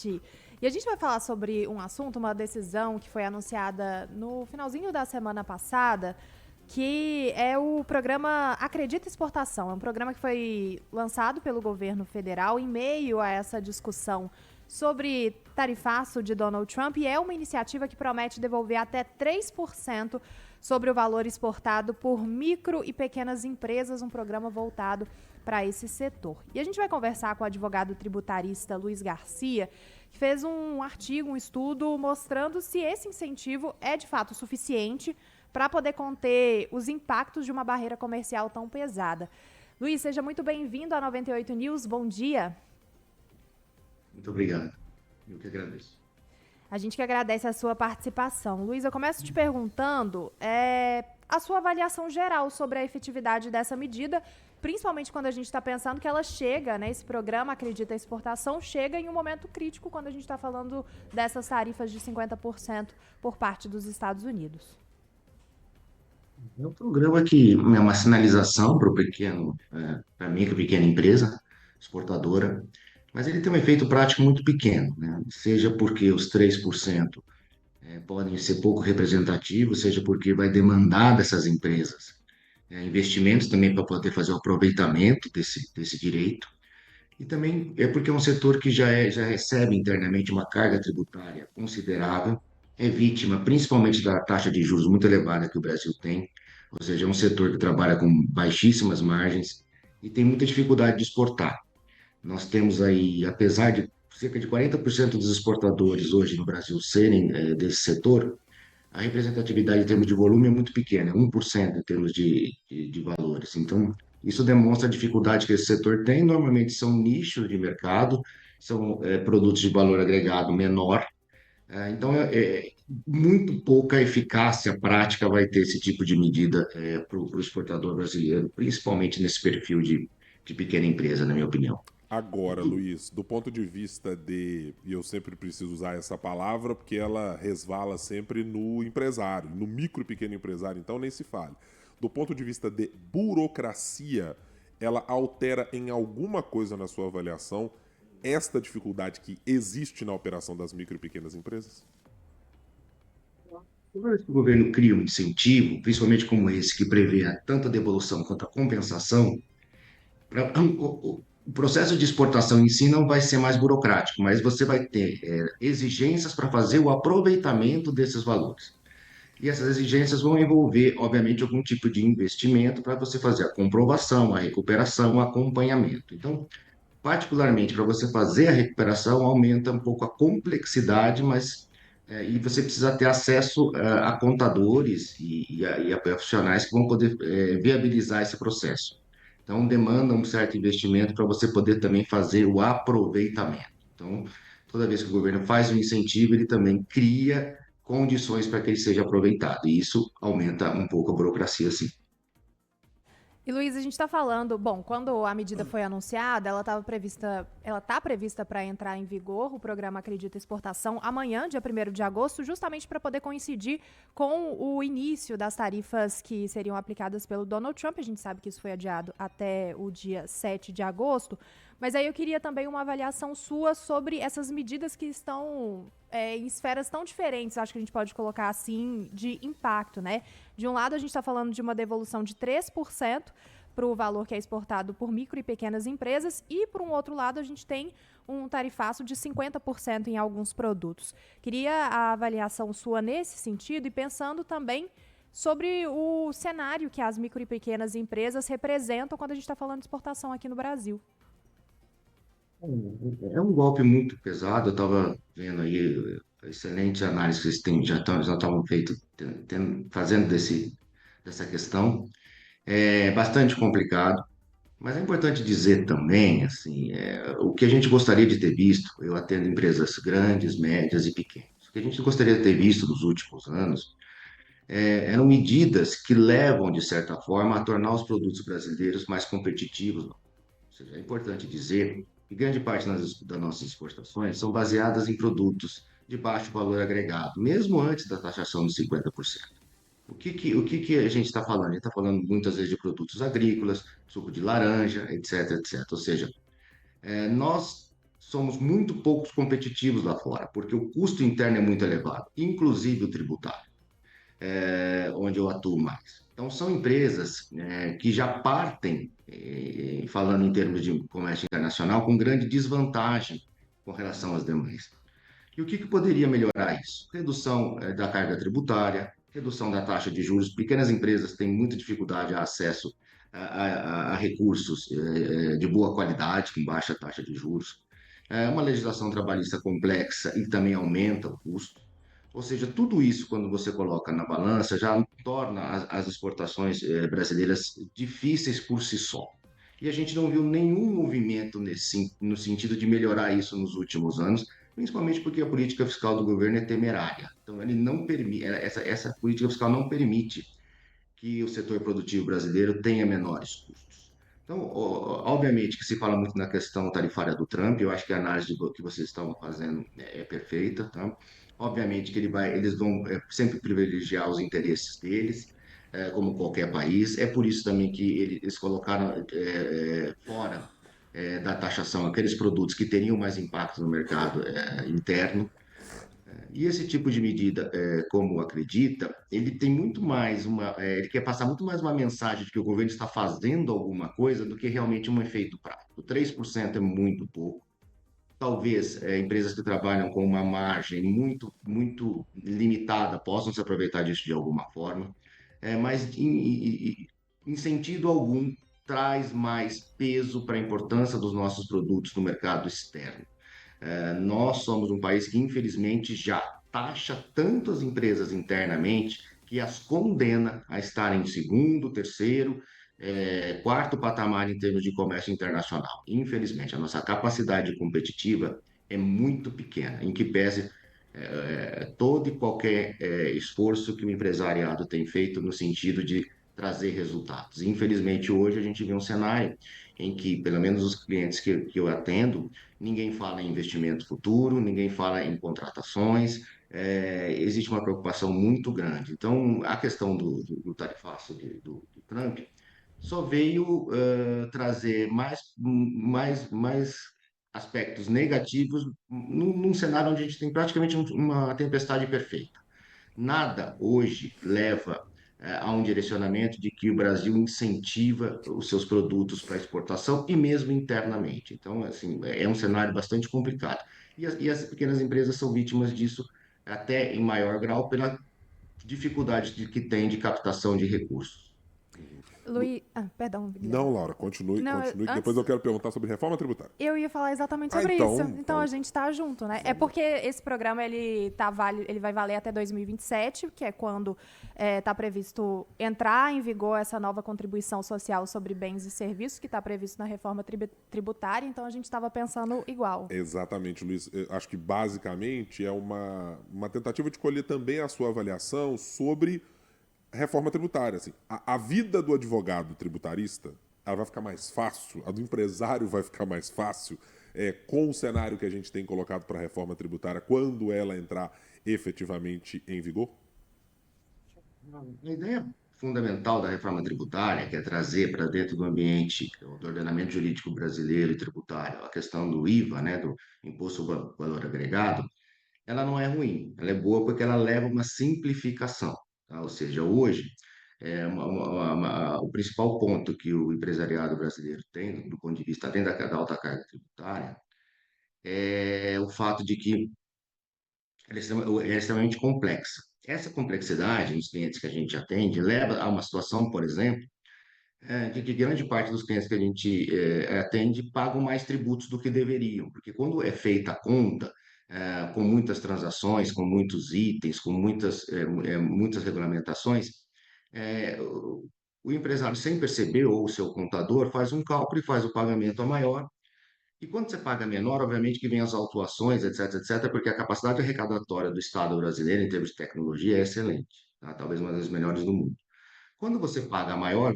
gente. E a gente vai falar sobre um assunto, uma decisão que foi anunciada no finalzinho da semana passada, que é o programa Acredita Exportação. É um programa que foi lançado pelo governo federal em meio a essa discussão sobre tarifaço de Donald Trump, e é uma iniciativa que promete devolver até 3% sobre o valor exportado por micro e pequenas empresas, um programa voltado para esse setor. E a gente vai conversar com o advogado tributarista Luiz Garcia, que fez um artigo, um estudo, mostrando se esse incentivo é de fato suficiente para poder conter os impactos de uma barreira comercial tão pesada. Luiz, seja muito bem-vindo à 98 News. Bom dia. Muito obrigado. Eu que agradeço. A gente que agradece a sua participação. Luiz, eu começo te perguntando a sua avaliação geral sobre a efetividade dessa medida, principalmente quando a gente está pensando que ela chega, né, esse programa Acredita Exportação, chega em um momento crítico quando a gente está falando dessas tarifas de 50% por parte dos Estados Unidos. É um programa que é uma sinalização para o pequeno, para a micro e pequena empresa exportadora, mas ele tem um efeito prático muito pequeno, né? Seja porque os 3% podem ser pouco representativos, seja porque vai demandar dessas empresas investimentos também para poder fazer o aproveitamento desse direito, e também é porque é um setor que já recebe internamente uma carga tributária considerável, é vítima principalmente da taxa de juros muito elevada que o Brasil tem, ou seja, é um setor que trabalha com baixíssimas margens e tem muita dificuldade de exportar. Nós temos aí, apesar de cerca de 40% dos exportadores hoje no Brasil serem desse setor, a representatividade em termos de volume é muito pequena, é 1% em termos de valores. Então, isso demonstra a dificuldade que esse setor tem. Normalmente são nichos de mercado, são produtos de valor agregado menor. Então, muito pouca eficácia prática vai ter esse tipo de medida para o exportador brasileiro, principalmente nesse perfil de pequena empresa, na minha opinião. Agora, Luiz, do ponto de vista e eu sempre preciso usar essa palavra porque ela resvala sempre no empresário, no micro e pequeno empresário, então nem se fale. Do ponto de vista de burocracia, ela altera em alguma coisa na sua avaliação esta dificuldade que existe na operação das micro e pequenas empresas? Toda vez que o governo cria um incentivo, principalmente como esse, que prevê tanto a devolução quanto a compensação, o processo de exportação em si não vai ser mais burocrático, mas você vai ter exigências para fazer o aproveitamento desses valores. E essas exigências vão envolver, obviamente, algum tipo de investimento para você fazer a comprovação, a recuperação, o acompanhamento. Então, particularmente para você fazer a recuperação, aumenta um pouco a complexidade, mas e você precisa ter acesso a contadores e a profissionais que vão poder viabilizar esse processo. Então, demanda um certo investimento para você poder também fazer o aproveitamento. Então, toda vez que o governo faz um incentivo, ele também cria condições para que ele seja aproveitado. E isso aumenta um pouco a burocracia, sim. E, Luiz, a gente está falando, bom, quando a medida foi anunciada, ela está prevista para entrar em vigor, o programa Acredita Exportação, amanhã, dia 1º de agosto, justamente para poder coincidir com o início das tarifas que seriam aplicadas pelo Donald Trump. A gente sabe que isso foi adiado até o dia 7 de agosto, mas aí eu queria também uma avaliação sua sobre essas medidas que estão em esferas tão diferentes, acho que a gente pode colocar assim, de impacto, né? De um lado, a gente está falando de uma devolução de 3% para o valor que é exportado por micro e pequenas empresas, e, por um outro lado, a gente tem um tarifaço de 50% em alguns produtos. Queria a avaliação sua nesse sentido e pensando também sobre o cenário que as micro e pequenas empresas representam quando a gente está falando de exportação aqui no Brasil. É um golpe muito pesado. Eu estava vendo aí excelente análise que eles têm, já estavam feito, fazendo dessa questão. É bastante complicado, mas é importante dizer também, assim, o que a gente gostaria de ter visto. Eu atendo empresas grandes, médias e pequenas. O que a gente gostaria de ter visto nos últimos anos eram medidas que levam, de certa forma, a tornar os produtos brasileiros mais competitivos. Ou seja, é importante dizer que grande parte das nossas exportações são baseadas em produtos de baixo valor agregado, mesmo antes da taxação de 50%. O que a gente está falando? A gente está falando muitas vezes de produtos agrícolas, suco de laranja, etc, etc. Ou seja, nós somos muito poucos competitivos lá fora, porque o custo interno é muito elevado, inclusive o tributário, onde eu atuo mais. Então, são empresas que já partem, falando em termos de comércio internacional, com grande desvantagem com relação às demais. E o que que poderia melhorar isso? Redução, da carga tributária, redução da taxa de juros. Pequenas empresas têm muita dificuldade a acesso a recursos de boa qualidade, com baixa taxa de juros. Uma legislação trabalhista complexa e também aumenta o custo. Ou seja, tudo isso, quando você coloca na balança, já torna as exportações brasileiras difíceis por si só. E a gente não viu nenhum movimento no sentido de melhorar isso nos últimos anos, principalmente porque a política fiscal do governo é temerária. Então, ele não permite, essa política fiscal não permite que o setor produtivo brasileiro tenha menores custos. Então, obviamente que se fala muito na questão tarifária do Trump, eu acho que a análise que vocês estão fazendo é perfeita, tá? Obviamente que eles vão sempre privilegiar os interesses deles, como qualquer país. É por isso também que eles colocaram fora da taxação aqueles produtos que teriam mais impacto no mercado interno. E esse tipo de medida, como acredita, ele tem muito mais ele quer passar muito mais uma mensagem de que o governo está fazendo alguma coisa do que realmente um efeito prático. 3% é muito pouco. Talvez empresas que trabalham com uma margem muito limitada possam se aproveitar disso de alguma forma, mas em sentido algum traz mais peso para a importância dos nossos produtos no mercado externo. Nós somos um país que, infelizmente, já taxa tanto as empresas internamente que as condena a estarem em segundo, terceiro, quarto patamar em termos de comércio internacional. Infelizmente, a nossa capacidade competitiva é muito pequena, em que pese todo e qualquer esforço que o empresariado tem feito no sentido de trazer resultados. Infelizmente, hoje a gente vê um cenário em que, pelo menos os clientes que eu atendo, ninguém fala em investimento futuro, ninguém fala em contratações, existe uma preocupação muito grande. Então, a questão do tarifaço do Trump só veio trazer mais aspectos negativos num cenário onde a gente tem praticamente uma tempestade perfeita. Nada hoje leva a um direcionamento de que o Brasil incentiva os seus produtos para exportação e mesmo internamente. Então, assim, é um cenário bastante complicado. E as pequenas empresas são vítimas disso até em maior grau pela dificuldade que tem de captação de recursos. Luiz, perdão, Guilherme. Não, Laura, continue, Não, continue, que depois antes eu quero perguntar sobre reforma tributária. eu ia falar exatamente Ah, sobre isso. Então então a gente tá junto, né? É porque esse programa ele vai valer até 2027, que é quando tá previsto entrar em vigor essa nova contribuição social sobre bens e serviços que está previsto na reforma tributária. Então a gente estava pensando igual. exatamente, Luiz. Eu acho que basicamente é uma tentativa de colher também a sua avaliação sobre reforma tributária. Assim. A vida do advogado tributarista ela vai ficar mais fácil, a do empresário vai ficar mais fácil com o cenário que a gente tem colocado para a reforma tributária quando ela entrar efetivamente em vigor? A ideia fundamental da reforma tributária, que é trazer para dentro do ambiente do ordenamento jurídico brasileiro e tributário a questão do IVA, né, do Imposto sobre Valor Agregado, ela não é ruim, ela é boa porque ela leva uma simplificação, tá? Ou seja, hoje, o principal ponto que o empresariado brasileiro tem, do ponto de vista além da alta carga tributária, é o fato de que ela é extremamente complexa. Essa complexidade nos clientes que a gente atende leva a uma situação, por exemplo, de que grande parte dos clientes que a gente atende pagam mais tributos do que deveriam, porque quando é feita a conta, com muitas transações, com muitos itens, com muitas regulamentações, o empresário, sem perceber, ou o seu contador, faz um cálculo e faz o pagamento a maior, e quando você paga menor, obviamente que vem as autuações, etc, etc, porque a capacidade arrecadatória do Estado brasileiro, em termos de tecnologia, é excelente, tá? Talvez uma das melhores do mundo. Quando você paga maior,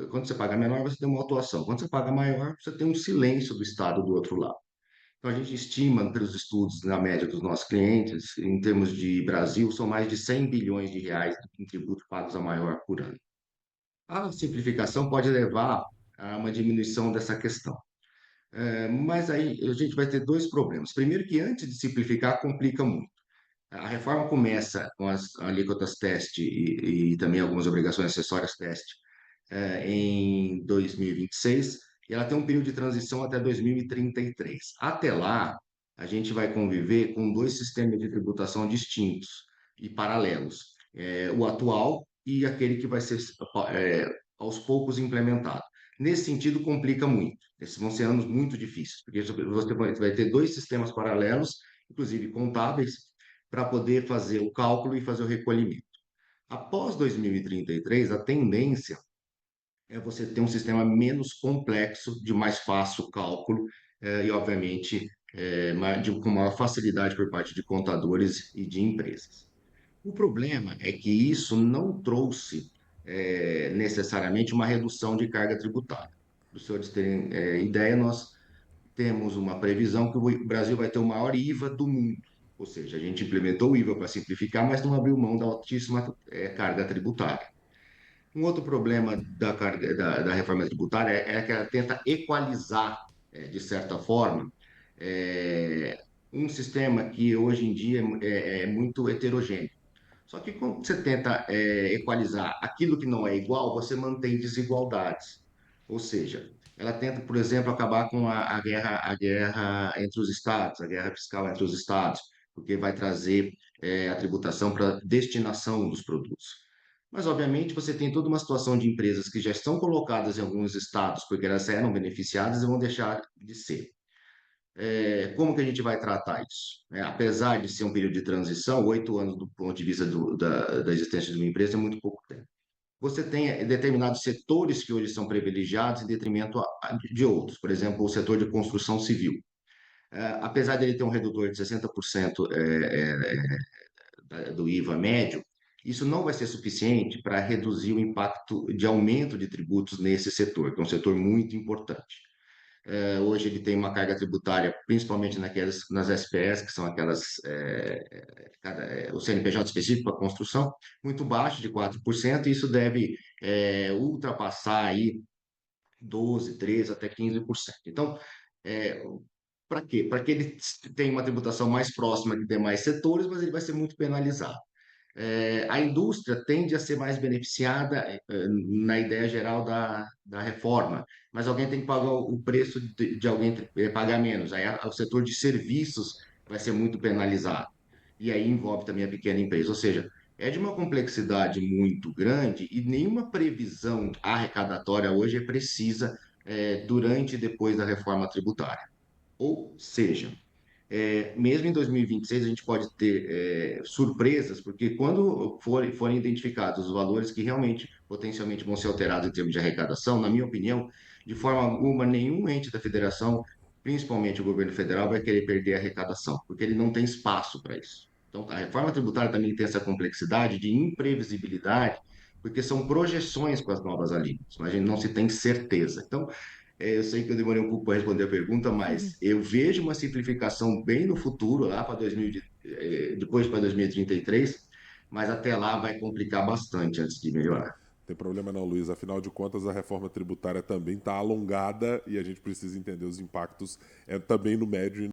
quando você paga menor, você tem uma autuação. Quando você paga maior, você tem um silêncio do Estado do outro lado. Então, a gente estima, pelos estudos, na média dos nossos clientes, em termos de Brasil, são mais de 100 bilhões de reais em tributos pagos a maior por ano. A simplificação pode levar a uma diminuição dessa questão. Mas aí a gente vai ter dois problemas. Primeiro, que antes de simplificar, complica muito. A reforma começa com as alíquotas teste e também algumas obrigações acessórias teste em 2026, e ela tem um período de transição até 2033. Até lá, a gente vai conviver com dois sistemas de tributação distintos e paralelos, o atual e aquele que vai ser aos poucos implementado. Nesse sentido, complica muito. Esses vão ser anos muito difíceis, porque você vai ter dois sistemas paralelos, inclusive contábeis, para poder fazer o cálculo e fazer o recolhimento. Após 2033, a tendência é você ter um sistema menos complexo, de mais fácil cálculo e, obviamente, com maior facilidade por parte de contadores e de empresas. O problema é que isso não trouxe necessariamente uma redução de carga tributária. Para os senhores terem ideia, nós temos uma previsão que o Brasil vai ter o maior IVA do mundo. Ou seja, a gente implementou o IVA para simplificar, mas não abriu mão da altíssima carga tributária. Um outro problema da reforma tributária é que ela tenta equalizar, de certa forma, é, um sistema que hoje em dia é muito heterogêneo. Só que quando você tenta equalizar aquilo que não é igual, você mantém desigualdades. Ou seja, ela tenta, por exemplo, acabar com a guerra entre os estados, a guerra fiscal entre os estados, porque vai trazer a tributação para destinação dos produtos. Mas, obviamente, você tem toda uma situação de empresas que já estão colocadas em alguns estados porque elas eram beneficiadas e vão deixar de ser. Como que a gente vai tratar isso? Apesar de ser um período de transição, 8 anos do ponto de vista da existência de uma empresa é muito pouco tempo. Você tem determinados setores que hoje são privilegiados em detrimento de outros, por exemplo, o setor de construção civil. Apesar dele ter um redutor de 60% do IVA médio, isso não vai ser suficiente para reduzir o impacto de aumento de tributos nesse setor, que é um setor muito importante. Hoje ele tem uma carga tributária, principalmente nas SPS, que são aquelas, o CNPJ específico para construção, muito baixo, de 4%, e isso deve ultrapassar aí 12, 13, até 15%. Então, para quê? Para que ele tenha uma tributação mais próxima de demais setores, mas ele vai ser muito penalizado. A indústria tende a ser mais beneficiada na ideia geral da reforma, mas alguém tem que pagar o preço de alguém pagar menos. Aí o setor de serviços vai ser muito penalizado. E aí envolve também a pequena empresa. Ou seja, é de uma complexidade muito grande e nenhuma previsão arrecadatória hoje é precisa durante e depois da reforma tributária. Ou seja, mesmo em 2026, a gente pode ter surpresas, porque quando forem identificados os valores que realmente potencialmente vão ser alterados em termos de arrecadação, na minha opinião, de forma alguma, nenhum ente da federação, principalmente o governo federal, vai querer perder a arrecadação, porque ele não tem espaço para isso. Então, a reforma tributária também tem essa complexidade de imprevisibilidade, porque são projeções com as novas alíquotas, mas a gente não se tem certeza. Então, eu sei que eu demorei um pouco para responder a pergunta, mas eu vejo uma simplificação bem no futuro, lá para depois para 2033, mas até lá vai complicar bastante antes de melhorar. Tem problema não, Luiz. Afinal de contas, a reforma tributária também está alongada e a gente precisa entender os impactos também no médio e